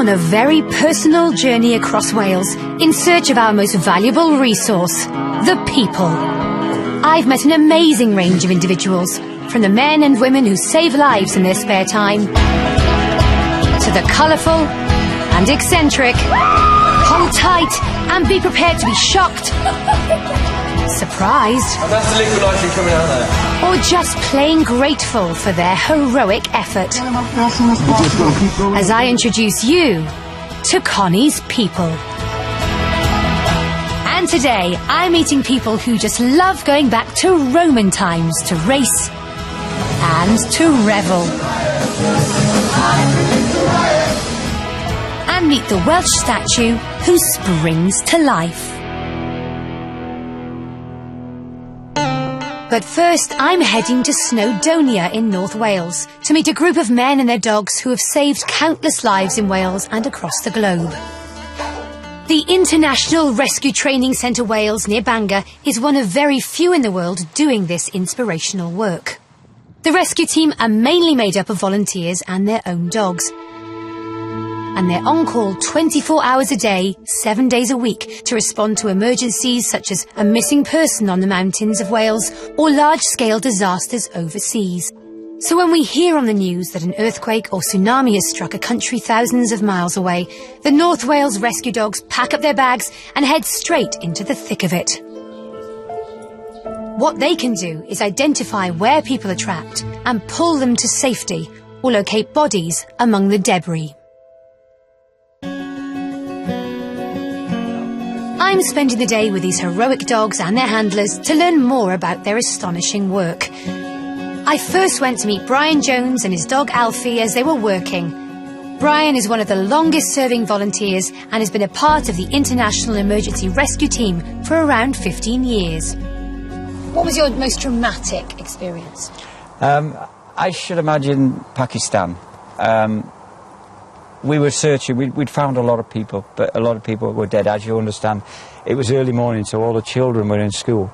on a very personal journey across Wales in search of our most valuable resource, the people. I've met an amazing range of individuals, from the men and women who save lives in their spare time, to the colourful and eccentric. Hold tight and be prepared to be shocked, surprised, and that's the liquid nitrogen coming out there, or just plain grateful for their heroic effort. As I introduce you to Connie's people. And today I'm meeting people who just love going back to Roman times to race and to revel. And meet the Welsh statue who springs to life. But first, I'm heading to Snowdonia in North Wales to meet a group of men and their dogs who have saved countless lives in Wales and across the globe. The International Rescue Training Centre Wales near Bangor is one of very few in the world doing this inspirational work. The rescue team are mainly made up of volunteers and their own dogs. And they're on call 24 hours a day, 7 days a week, to respond to emergencies such as a missing person on the mountains of Wales or large-scale disasters overseas. So when we hear on the news that an earthquake or tsunami has struck a country thousands of miles away, the North Wales rescue dogs pack up their bags and head straight into the thick of it. What they can do is identify where people are trapped and pull them to safety or locate bodies among the debris. I'm spending the day with these heroic dogs and their handlers to learn more about their astonishing work. I first went to meet Brian Jones and his dog Alfie as they were working. Brian is one of the longest-serving volunteers and has been a part of the International Emergency Rescue Team for around 15 years. What was your most dramatic experience? I should imagine Pakistan. We were searching, we'd found a lot of people, but a lot of people were dead, as you understand. It was early morning, so all the children were in school.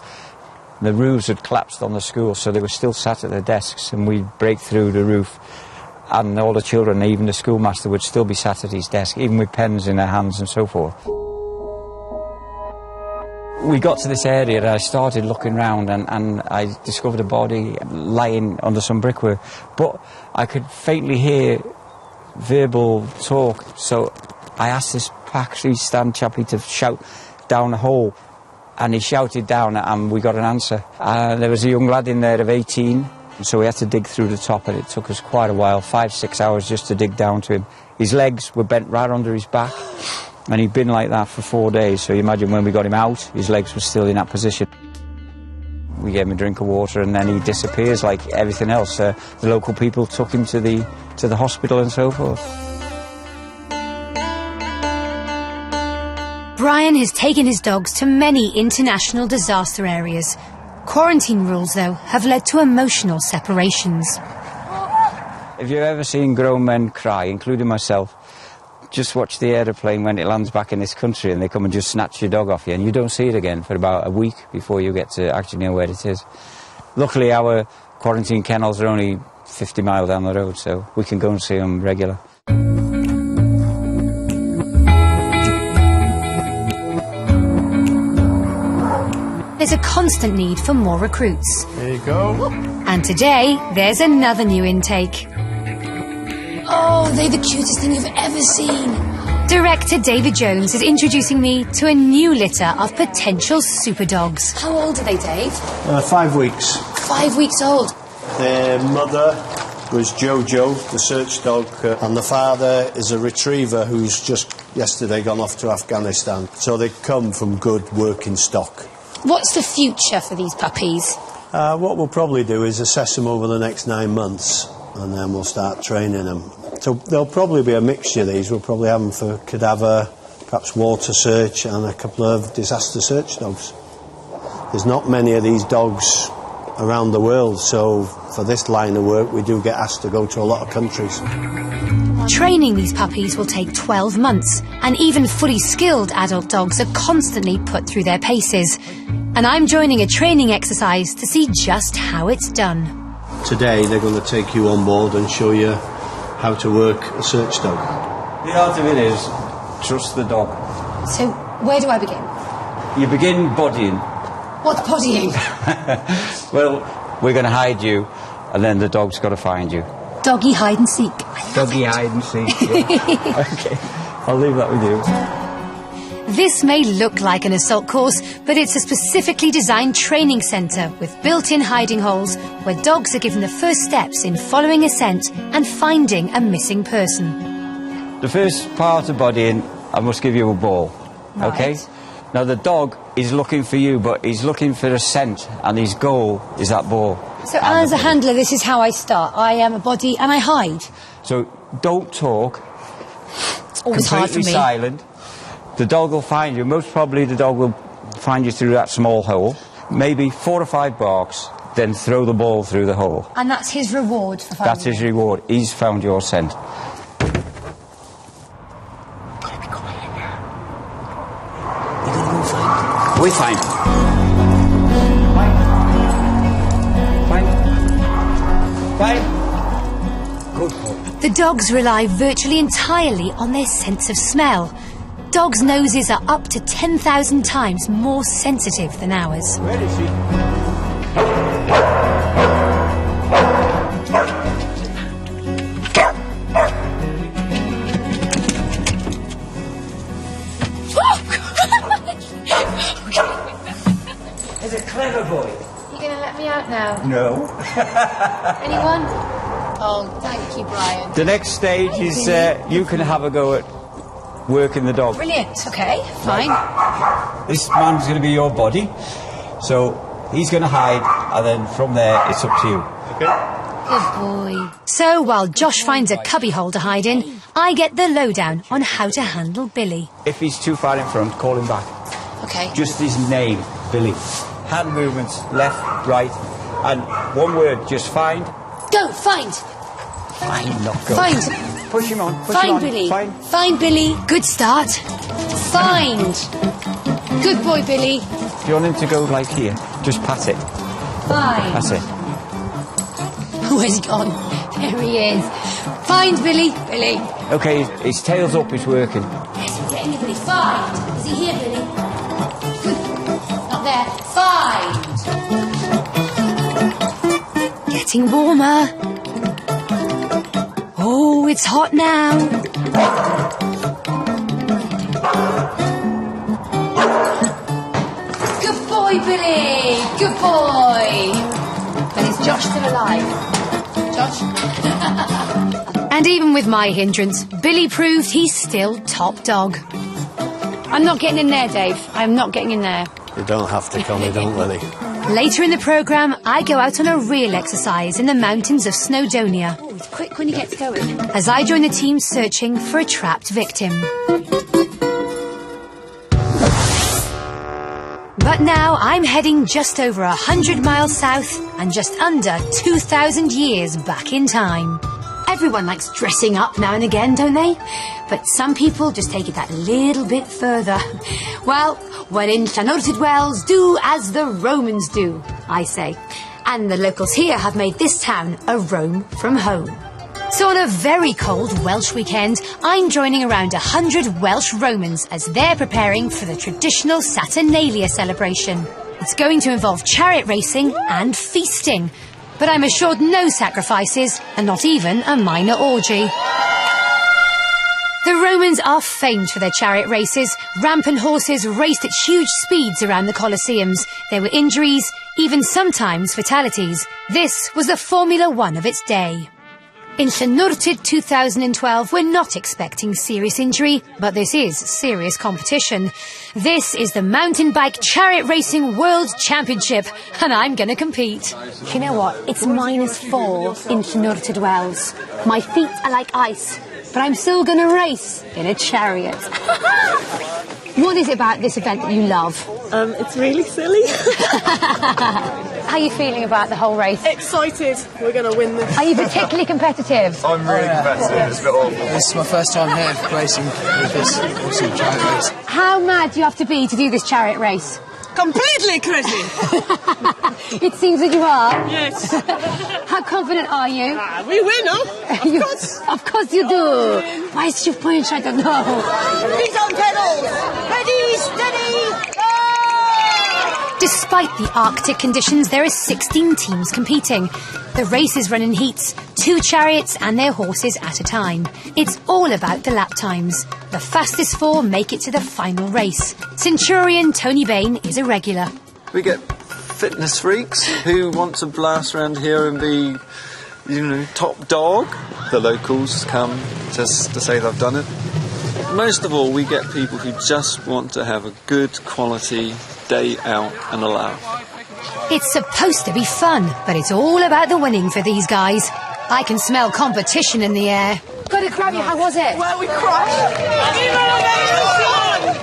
The roofs had collapsed on the school, so they were still sat at their desks, and we'd break through the roof, and all the children, even the schoolmaster, would still be sat at his desk, even with pens in their hands and so forth. We got to this area and I started looking round, and I discovered a body lying under some brickwork, but I could faintly hear verbal talk, so I asked this Pakistan chappie to shout down the hole, and he shouted down and we got an answer. There was a young lad in there of 18, so we had to dig through the top, and it took us quite a while, 5-6 hours just to dig down to him. His legs were bent right under his back, and he'd been like that for 4 days, so you imagine when we got him out, his legs were still in that position. We gave him a drink of water and then he disappears like everything else. The local people took him to the hospital and so forth. Brian has taken his dogs to many international disaster areas. Quarantine rules, though, have led to emotional separations. If you've ever seen grown men cry, including myself, just watch the aeroplane when it lands back in this country and they come and just snatch your dog off you, and you don't see it again for about a week before you get to actually know where it is. Luckily, our quarantine kennels are only 50 miles down the road, so we can go and see them regular. There's a constant need for more recruits. There you go. And today, there's another new intake. Oh, they're the cutest thing you've ever seen. Director David Jones is introducing me to a new litter of potential super dogs. How old are they, Dave? 5 weeks. 5 weeks old. Their mother was Jojo, the search dog, and the father is a retriever who's just yesterday gone off to Afghanistan. So they come from good working stock. What's the future for these puppies? What we'll probably do is assess them over the next 9 months, and then we'll start training them. So there'll probably be a mixture of these. We'll probably have them for cadaver, perhaps water search, and a couple of disaster search dogs. There's not many of these dogs around the world, so for this line of work we do get asked to go to a lot of countries. Training these puppies will take 12 months, and even fully skilled adult dogs are constantly put through their paces. And I'm joining a training exercise to see just how it's done. Today they're going to take you on board and show you how to work a search dog. The art of it is trust the dog. So, where do I begin? You begin bodying. What's bodying? Well, we're going to hide you, and then the dog's got to find you. Doggy hide and seek. Doggy hide and seek. Yeah. OK, I'll leave that with you. This may look like an assault course, but it's a specifically designed training centre with built-in hiding holes where dogs are given the first steps in following a scent and finding a missing person. The first part of bodying, I must give you a ball, Right. OK? Now, the dog is looking for you, but he's looking for a scent, and his goal is that ball. So, as a handler, this is how I start. I am a body and I hide. So, don't talk. Always hard for me. Completely silent. The dog will find you. Most probably the dog will find you through that small hole. Maybe 4 or 5 barks, then throw the ball through the hole. And that's his reward for finding That's his reward. He's found your scent. Gotta be quiet now. You're going to go find him. We'll find him. Find. Good boy. The dogs rely virtually entirely on their sense of smell. Dogs' noses are up to 10,000 times more sensitive than ours. Where is she? He's a clever boy. You're gonna let me out now? No. Anyone? Oh, thank you, Brian. The next stage is you can have a go at working the dog. Brilliant. Okay, fine. This man's going to be your body, so he's going to hide, and then from there it's up to you. Okay? Good boy. So while Josh finds a cubbyhole to hide in, I get the lowdown on how to handle Billy. If he's too far in front, call him back. Okay. Just his name, Billy. Hand movements, left, right, and one word, just find. Go, find. Find, not go. Find. Push him on, push him Find on. Billy. Find. Find Billy. Good start. Find. Good boy, Billy. If you want him to go like here, just pat it. Find. That's it. Where's he gone? There he is. Find Billy. Billy. Okay, his tail's up, he's working. Yes, we're getting Billy. Find. Is he here, Billy? Good. Not there. Find. Getting warmer. Oh, it's hot now. Good boy, Billy. Good boy. And is Josh still alive? Josh? And even with my hindrance, Billy proved he's still top dog. I'm not getting in there, Dave. I'm not getting in there. You don't have to, Connie, don't Lily. Later in the programme, I go out on a real exercise in the mountains of Snowdonia Oh, he's quick when he gets going. as I join the team searching for a trapped victim. But now I'm heading just over 100 miles south and just under 2,000 years back in time. Everyone likes dressing up now and again, don't they? But some people just take it that little bit further. Well, when in Llanwrtyd Wells, do as the Romans do, I say. And the locals here have made this town a Rome from home. So on a very cold Welsh weekend, I'm joining around 100 Welsh Romans as they're preparing for the traditional Saturnalia celebration. It's going to involve chariot racing and feasting. But I'm assured no sacrifices, and not even a minor orgy. The Romans are famed for their chariot races. Rampant horses raced at huge speeds around the Colosseums. There were injuries, even sometimes fatalities. This was the Formula One of its day. In Llanwrtyd 2012, we're not expecting serious injury, but this is serious competition. This is the Mountain Bike Chariot Racing World Championship, and I'm going to compete. You know what? It's -4 in Llanwrtyd Wells. My feet are like ice, but I'm still going to race in a chariot. What is it about this event that you love? It's really silly. How are you feeling about the whole race? Excited. We're going to win this. Are you particularly competitive? I'm really competitive. It's a bit awful. This is my first time here racing with this awesome chariot race. How mad do you have to be to do this chariot race? Completely crazy. It seems that you are. Yes. How confident are you? We win, huh? Of course. Of course you do. Why is your point? I don't know. Feet on pedals. Ready, steady, go! Despite the Arctic conditions, there are 16 teams competing. The race is run in heats, 2 chariots and their horses at a time. It's all about the lap times. The fastest 4 make it to the final race. Centurion Tony Bain is a regular. We get fitness freaks who want to blast around here and be, top dog. The locals come just to say they've done it. Most of all, we get people who just want to have a good quality day out and a laugh. It's supposed to be fun, but it's all about the winning for these guys. I can smell competition in the air. Got to grab you. How was it? Well, we crashed.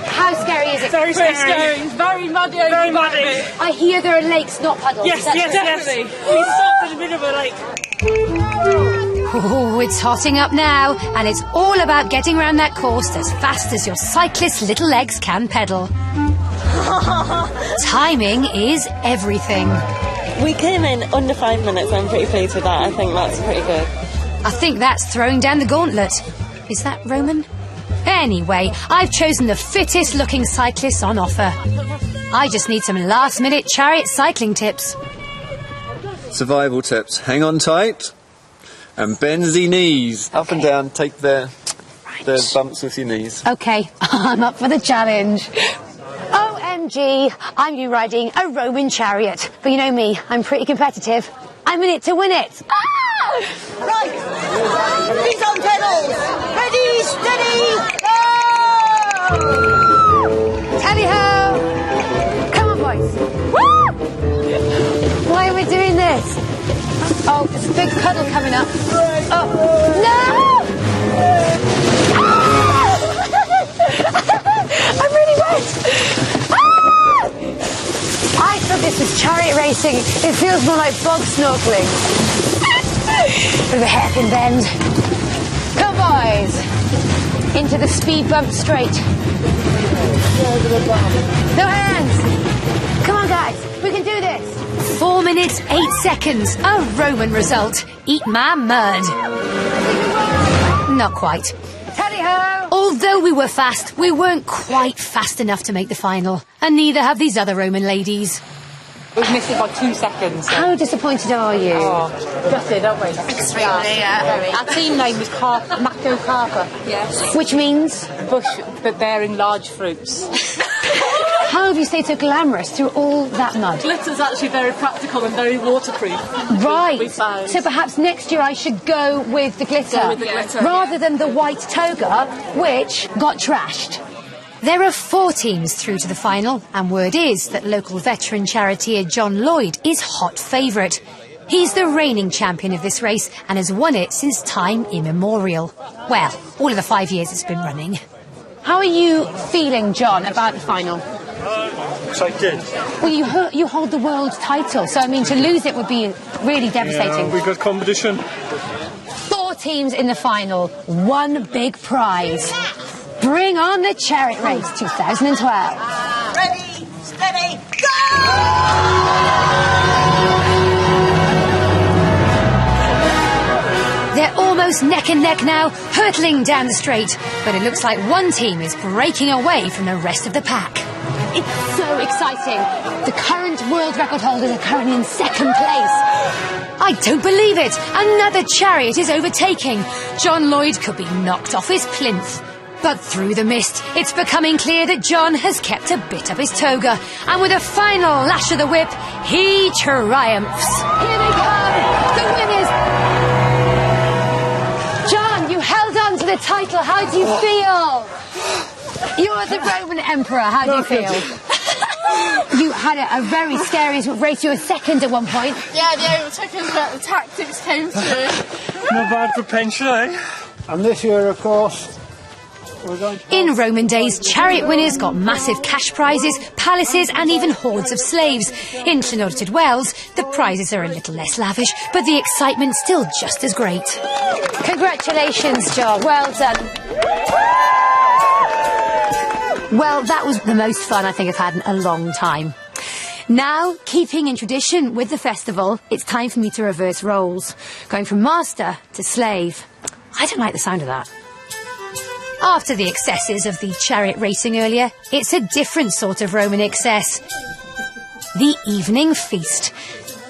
How scary is it? Very scary. It's very muddy. Very muddy. I hear there are lakes, not puddles. Yes, definitely. We stopped in the middle of a lake. Oh, it's hotting up now, and it's all about getting around that course as fast as your cyclist's little legs can pedal. Timing is everything. We came in under 5 minutes. I'm pretty pleased with that. I think that's pretty good. I think that's throwing down the gauntlet. Is that Roman? Anyway, I've chosen the fittest looking cyclists on offer. I just need some last-minute chariot cycling tips. Survival tips. Hang on tight and bend the knees. Up and down. Take the bumps with your knees. OK, I'm up for the challenge. OMG, I'm you riding a Roman chariot. But you know me, I'm pretty competitive. I'm in it to win it. Ah! Right. Feet on pedals. Ready, steady, go! Tally-ho! Come on, boys. Woo! Why are we doing this? Oh, there's a big puddle coming up. Oh, no! Ah! I'm really wet. Ah! I thought this was chariot racing. It feels more like bog snorkeling. Bit of a hairpin bend. Come on, boys. Into the speed bump straight. No hands. Come on, guys. We can do this. 4 minutes, 8 seconds. A Roman result. Eat my mud. Not quite. Tally-ho! Although we were fast, we weren't quite fast enough to make the final. And neither have these other Roman ladies. We've missed it by 2 seconds. How disappointed are you? Oh, gutted, aren't we? Extremely, yeah. Our team name was Mako Carper. Yes. Which means? Bush, but bearing large fruits. How have you stayed so glamorous through all that mud? Glitter's actually very practical and very waterproof. Right. We found. So perhaps next year I should go with the glitter. Go with the glitter, rather than the white toga, which got trashed. There are 4 teams through to the final, and word is that local veteran charioteer John Lloyd is hot favourite. He's the reigning champion of this race and has won it since time immemorial. Well, all of the 5 years it's been running. How are you feeling, John, about the final? Excited. Well, you hold the world title, so I mean to lose it would be really devastating. Yeah, we got competition. 4 teams in the final, 1 big prize. Bring on the Chariot Race 2012. Ready, steady, go! They're almost neck and neck now, hurtling down the straight. But it looks like one team is breaking away from the rest of the pack. It's so exciting. The current world record holders are currently in 2nd place. I don't believe it. Another chariot is overtaking. John Lloyd could be knocked off his plinth. But through the mist, it's becoming clear that John has kept a bit of his toga. And with a final lash of the whip, he triumphs. Here they come, the winners. John, you held on to the title. How do you feel? You're the Roman Emperor. How do you feel? You had a very scary race. You were 2nd at one point. Yeah, the overtaking, but the tactics came through. Not bad for pension, eh? And this year, of course, we're going to... In Roman days, chariot winners got massive cash prizes, palaces and even hordes of slaves. In Llanwrtyd Wells, the prizes are a little less lavish, but the excitement's still just as great. Congratulations, John. Well done. Well, that was the most fun I think I've had in a long time. Now, keeping in tradition with the festival, it's time for me to reverse roles, going from master to slave. I don't like the sound of that. After the excesses of the chariot racing earlier, it's a different sort of Roman excess. The evening feast.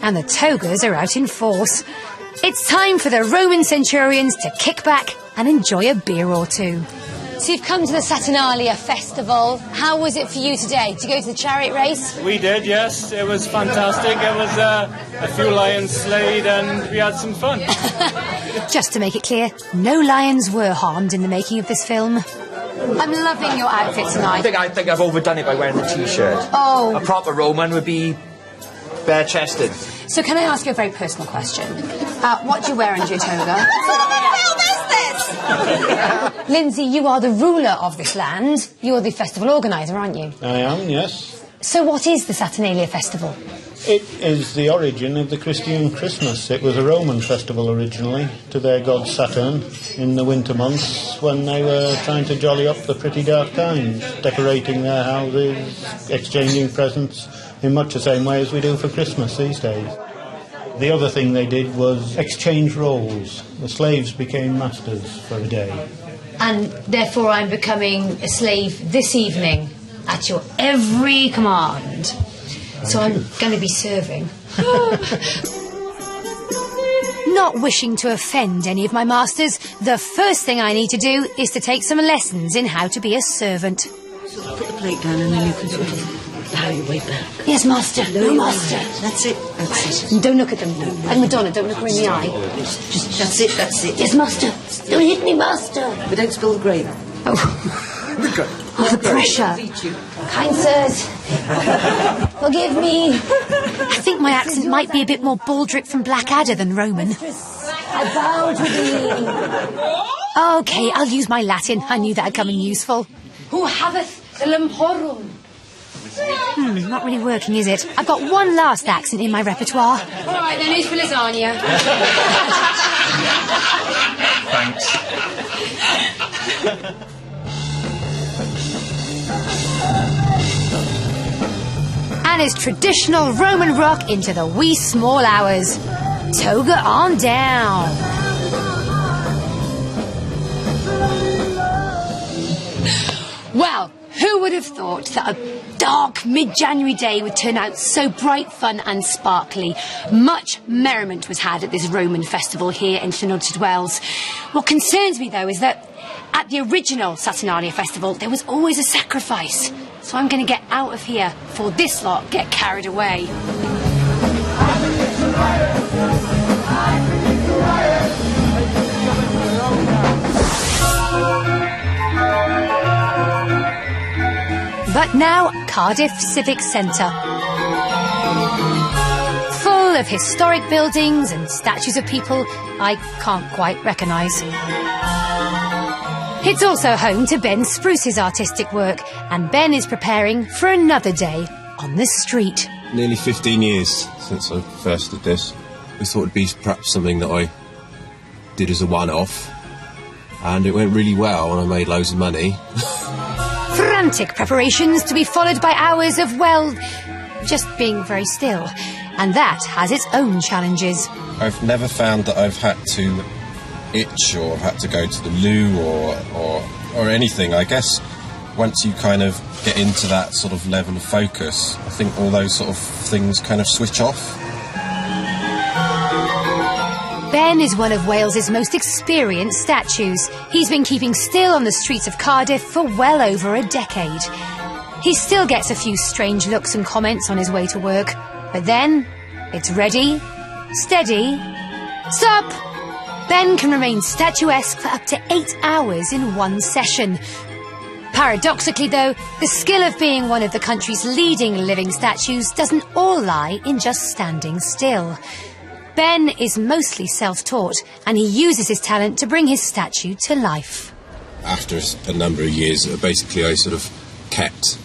And the togas are out in force. It's time for the Roman centurions to kick back and enjoy a beer or two. So you've come to the Saturnalia Festival. How was it for you today? Did you go to the chariot race? We did, yes. It was fantastic. It was a few lions slayed and we had some fun. Just to make it clear, no lions were harmed in the making of this film. I'm loving your outfit tonight. I think I've overdone it by wearing the T-shirt. Oh. A proper Roman would be bare-chested. So can I ask you a very personal question? What do you wear under your toga? Lindsay, you are the ruler of this land. You're the festival organiser, aren't you? I am, yes. So what is the Saturnalia Festival? It is the origin of the Christian Christmas. It was a Roman festival originally, to their god Saturn, in the winter months when they were trying to jolly up the pretty dark times, decorating their houses, exchanging presents in much the same way as we do for Christmas these days. The other thing they did was exchange roles. The slaves became masters for a day. And therefore I'm becoming a slave this evening at your every command. So I'm going to be serving. Not wishing to offend any of my masters, the first thing I need to do is to take some lessons in how to be a servant. Put the plate down and then you can sort of bow your way back. Yes, master. No, master. That's it. That's it. Don't look at them. Like Madonna, don't look her in the eye. Just that's it. That's it. Yes, master. Don't hit me, master. But don't spill the gravy. Oh, the pressure. Kind sirs, forgive me. I think my accent might be a bit more Baldric from Blackadder than Roman. I bow to thee. OK, I'll use my Latin. I knew that'd come in useful. Who haveth the lamporum? Not really working, is it? I've got one last accent in my repertoire. All right, then, who's for lasagna? Thanks. And his traditional Roman rock into the wee small hours. Toga on down. Well, who would have thought that a dark mid-January day would turn out so bright, fun and sparkly? Much merriment was had at this Roman festival here in Llanwrtyd Wells. What concerns me, though, is that at the original Saturnalia Festival, there was always a sacrifice. So I'm going to get out of here before this lot get carried away. But now, Cardiff Civic Centre. Full of historic buildings and statues of people I can't quite recognise. It's also home to Ben Spruce's artistic work, and Ben is preparing for another day on the street. Nearly 15 years since I first did this. I thought it'd be perhaps something that I did as a one-off, and it went really well and I made loads of money. Frantic preparations to be followed by hours of, well, just being very still. And that has its own challenges. I've never found that I've had to itch or had to go to the loo or anything. I guess once you kind of get into that sort of level of focus, I think all those sort of things kind of switch off. Ben is one of Wales's most experienced statues. He's been keeping still on the streets of Cardiff for well over a decade. He still gets a few strange looks and comments on his way to work, but then it's ready, steady, stop! Ben can remain statuesque for up to 8 hours in one session. Paradoxically, though, the skill of being one of the country's leading living statues doesn't all lie in just standing still. Ben is mostly self-taught, and he uses his talent to bring his statue to life. After a number of years, basically I sort of kept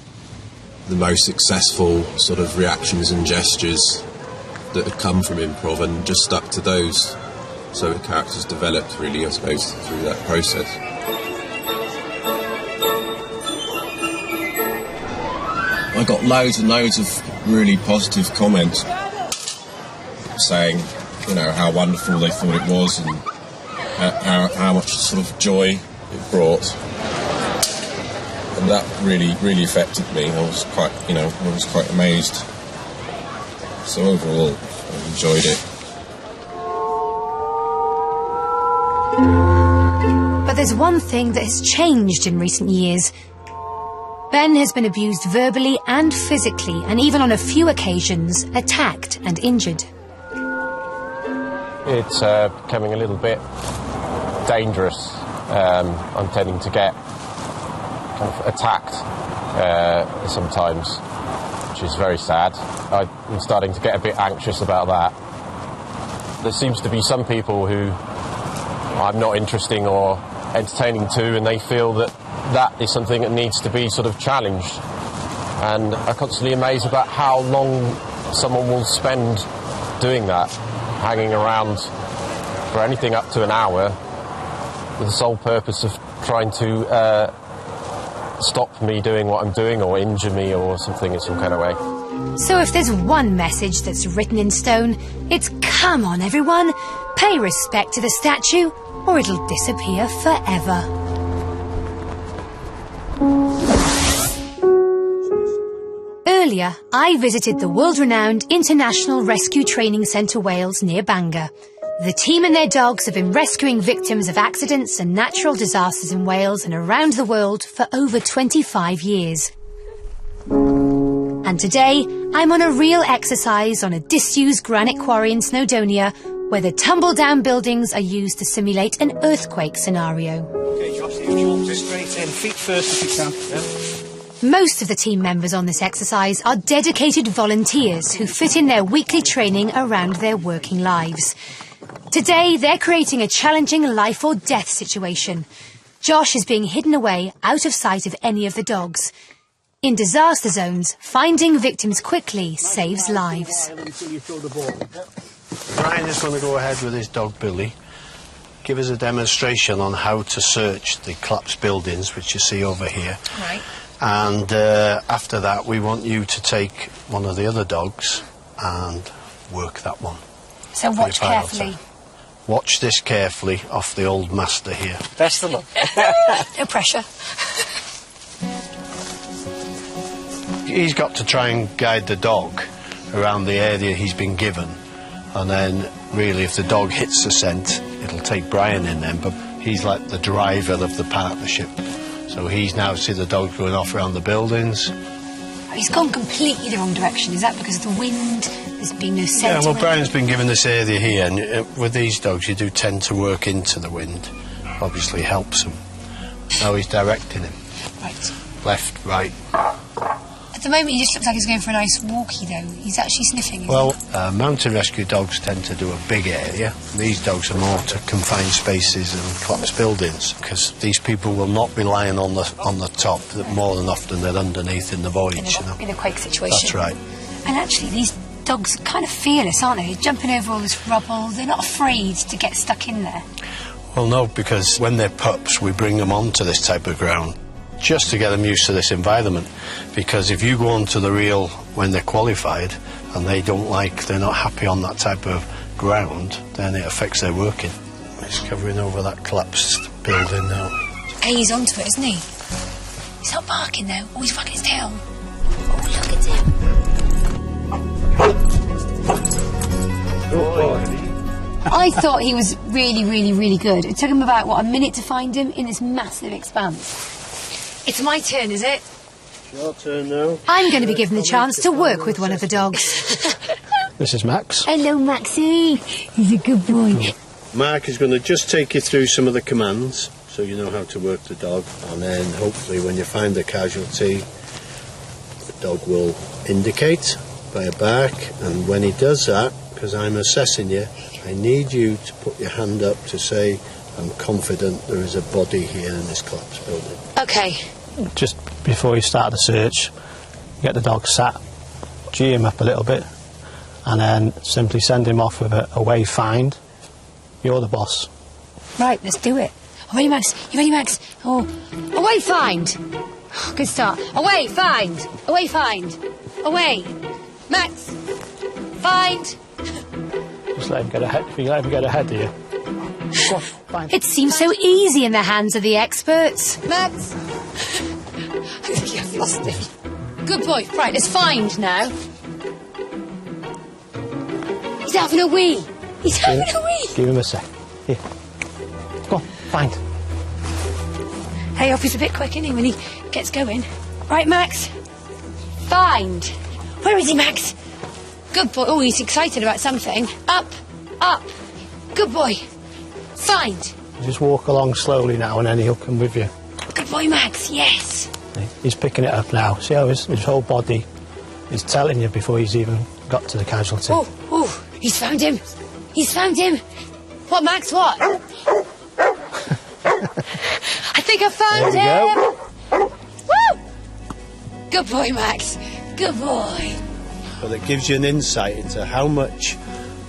the most successful sort of reactions and gestures that had come from improv and just stuck to those. So the characters developed, really, I suppose, through that process. I got loads and loads of really positive comments saying, you know, how wonderful they thought it was and how much sort of joy it brought. And that really affected me. I was quite amazed. So overall, I enjoyed it. But there's one thing that has changed in recent years. Ben has been abused verbally and physically, and even on a few occasions, attacked and injured. It's becoming a little bit dangerous. I'm tending to get kind of attacked sometimes, which is very sad. I'm starting to get a bit anxious about that. There seems to be some people who I'm not interesting or entertaining to, and they feel that that is something that needs to be sort of challenged. And I'm constantly amazed about how long someone will spend doing that, hanging around for anything up to an hour with the sole purpose of trying to stop me doing what I'm doing or injure me or something in some kind of way. So if there's one message that's written in stone, it's come on everyone, pay respect to the statue or it'll disappear forever. Earlier, I visited the world-renowned International Rescue Training Centre Wales near Bangor. The team and their dogs have been rescuing victims of accidents and natural disasters in Wales and around the world for over 25 years. And today, I'm on a real exercise on a disused granite quarry in Snowdonia, where the tumble-down buildings are used to simulate an earthquake scenario. Okay, Josh, straight in. Feet first if you can. Most of the team members on this exercise are dedicated volunteers who fit in their weekly training around their working lives. Today, they're creating a challenging life or death situation. Josh is being hidden away out of sight of any of the dogs. In disaster zones, finding victims quickly saves lives. Brian is going to go ahead with his dog Billy, give us a demonstration on how to search the collapsed buildings, which you see over here. Right. And after that, we want you to take one of the other dogs and work that one. So watch carefully. Watch this carefully off the old master here. Best of luck. No pressure. He's got to try and guide the dog around the area he's been given. And then, really, if the dog hits the scent, it'll take Brian in then, but he's like the driver of the partnership. So he's now see the dog going off around the buildings. He's gone completely the wrong direction. Is that because of the wind? There's been no scent? Yeah, well, Brian's been given this area here, and with these dogs, you do tend to work into the wind. Obviously helps him. Now he's directing him. Right. Left, right. At the moment, he just looks like he's going for a nice walkie, though. He's actually sniffing. Well, mountain rescue dogs tend to do a big area. These dogs are more to confined spaces and collapsed buildings, because these people will not be lying on the top. More than often, they're underneath in the voyage. In a quake situation. That's right. And actually, these dogs are kind of fearless, aren't they? They're jumping over all this rubble. They're not afraid to get stuck in there. Well, no, because when they're pups, we bring them onto this type of ground just to get them used to this environment. Because if you go onto the reel when they're qualified and they're not happy on that type of ground, then it affects their working. He's covering over that collapsed building now. Hey, he's onto it, isn't he? He's not barking, though. Oh, he's wagging his tail. Oh, look at him. I thought he was really, really, really good. It took him about, a minute to find him in this massive expanse. It's my turn, is it? Your turn now. I'm going to be given the chance to work with one of the dogs. This is Max. Hello, Maxie. He's a good boy. Mark is going to just take you through some of the commands so you know how to work the dog, and then hopefully when you find the casualty, the dog will indicate by a bark, and when he does that, because I'm assessing you, I need you to put your hand up to say, I'm confident there is a body here in this collapsed building. Okay. Just before you start the search, get the dog sat, gee him up a little bit, and then simply send him off with a wayfind. You're the boss. Right, let's do it. Ready, Max? You ready, Max? Oh, away, find. Good start. Away, find. Away, find. Away. Max! Find! Just let him get ahead. If you let him get ahead of you. Go on, find. It seems so easy in the hands of the experts. Max! I think I've lost him. Good boy. Right, let's find now. He's having a wee. He's having a wee. Give him a sec. Here. Go on, find. Hey, off he's a bit quick, isn't he, when he gets going? Right, Max? Find. Where is he, Max? Good boy. Oh, he's excited about something. Up, up. Good boy. Find. Just walk along slowly now and then he'll come with you. Good boy, Max. Yes. He's picking it up now. See how his whole body is telling you before he's even got to the casualty. Oh, oh, he's found him. He's found him. What, Max, what? I think I found him. Woo! Good boy, Max. Good boy. But it gives you an insight into how much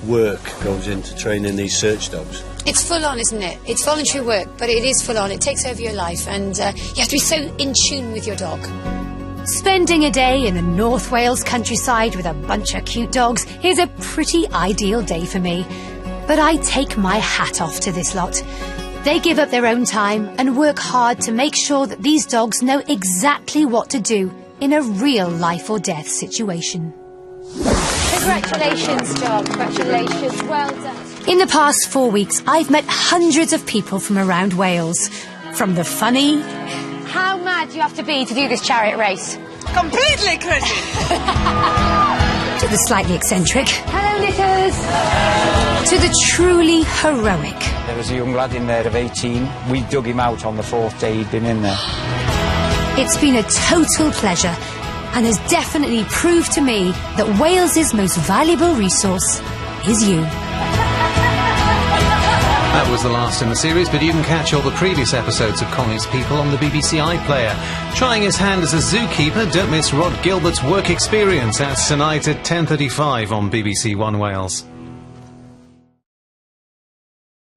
work goes into training these search dogs. It's full on, isn't it? It's voluntary work, but it is full on. It takes over your life, and you have to be so in tune with your dog. Spending a day in the North Wales countryside with a bunch of cute dogs is a pretty ideal day for me. But I take my hat off to this lot. They give up their own time and work hard to make sure that these dogs know exactly what to do in a real life or death situation. Congratulations, John. Congratulations. Well done. In the past 4 weeks, I've met hundreds of people from around Wales. From the funny... How mad do you have to be to do this chariot race? Completely crazy. to the slightly eccentric... Hello, knitters. to the truly heroic. There was a young lad in there of 18. We dug him out on the 4th day he'd been in there. It's been a total pleasure and has definitely proved to me that Wales's most valuable resource is you. That was the last in the series, but you can catch all the previous episodes of Connie's People on the BBC iPlayer. Trying his hand as a zookeeper, don't miss Rod Gilbert's work experience. That's tonight at 10:35 on BBC One Wales.